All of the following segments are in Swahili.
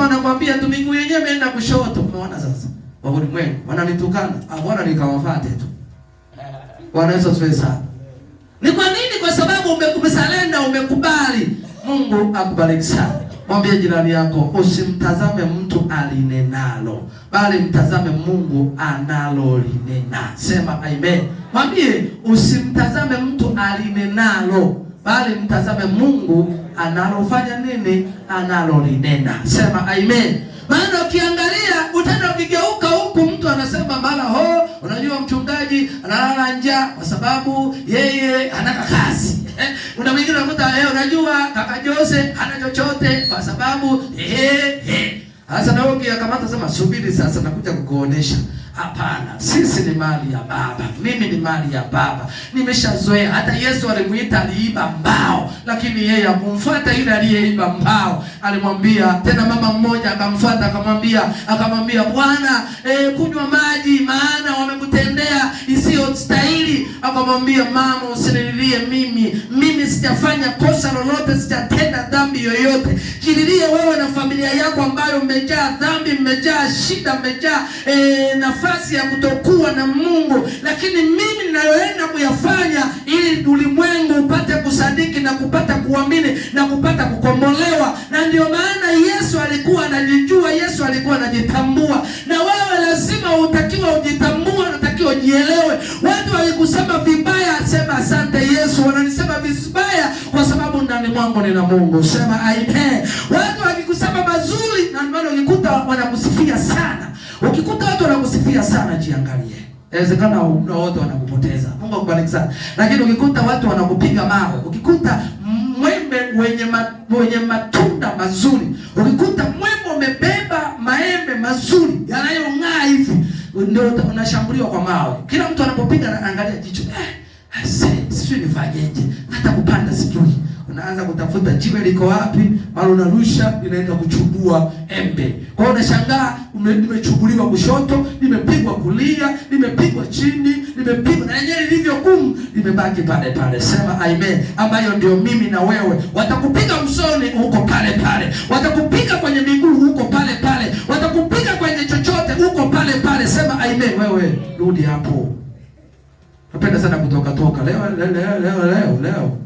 Sasa wanakwambia tu miguu yenyewe imeenda kushoto. Unaona sasa? Wa ulimwengu wananitukana. Bwana nikawafuate tu. Bwana Yesu asifiwe sana. Ni kwa nini? Kwa sababu umesalenda, umekubali. Mungu akubariki sana. Mwambie jirani yako, usimtazame mtu alinenalo, bali mtazame Mungu analolinena. Sema amen. Mwambie usimtazame mtu alinenalo, bali mtazame Mungu analofanya nini? Analolinena. Sema amen. Maana ukiangalia utaenda ukigeuka huku, mtu anasema mara unajua mchungaji analala njaa kwa sababu yeye hana kazi. Una mwingine unakuta unajua kaka Jose hana chochote kwa sababu Sasa na wewe ukikamata sema subiri sasa nakuja kukuonesha. Hapana, sisi ni mali ya Baba. Mimi ni mali ya Baba. Nimeshazoea. Hata Yesu alimuita aliiba mbao, lakini yeye hakumfuata yule aliyeiba mbao. Alimwambia tena, mama mmoja akamfuata akamwambia Bwana, kunywa maji maana wamekutendea isiyostahili. Akamwambia, mama usinililie mimi sijafanya kosa lolote, sijatenda dhambi yoyote. Jililie wewe na familia yako ambayo mmejaa dhambi, mmejaa shida, mmejaa nafasi ya kutokuwa na Mungu. Lakini mimi ninayoenda kuyafanya ili ulimwengu upate kusadiki na kupata kuamini na kupata kukombolewa. Na ndio maana Yesu alikuwa anajijua, Yesu alikuwa anajitambua. Na wewe lazima utakiwa ujitambue, unatakiwa ujielewe. Watu walikusema vibaya, sema asante Yesu. Wananisema vibaya kwa sababu ndani mwangu nina Mungu. Sema amen. Watu wakikusema mazuri, na maana ukikuta wanakusifia sana. Ukikuta watu wanakusifia sana, jiangalie. Inawezekana wote wanakupoteza. Mungu akubariki sana. Lakini ukikuta watu wanakupiga mawe, ukikuta mwembe wenye matunda mazuri, ukikuta mwembe umebeba maembe mazuri yanayong'aa hivi, ndio unashambuliwa kwa mawe. Kila mtu anapopiga anaangalia jicho. Sijui nifanyeje, hata kupanda sijui. Unaanza kutafuta jiwe liko wapi, mara unarusha linaenda kuchubua embe. Kwa hiyo unashangaa nimechubuliwa kushoto, nimepigwa kulia, nimepigwa chini, nimepigwa na yenyewe lilivyo gumu limebaki pale pale. Sema amen. Ambayo ndio mimi na wewe. Watakupiga usoni huko pale pale. Watakupiga kwenye miguu huko pale pale. Watakupiga kwenye chochote huko pale pale. Sema amen. Wewe rudi hapo. Napenda sana kutoka leo.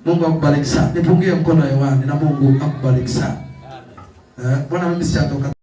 Mungu akubariki sana. Nipungie mkono hewani na Mungu akubariki sana. Bwana mimi sitatoka.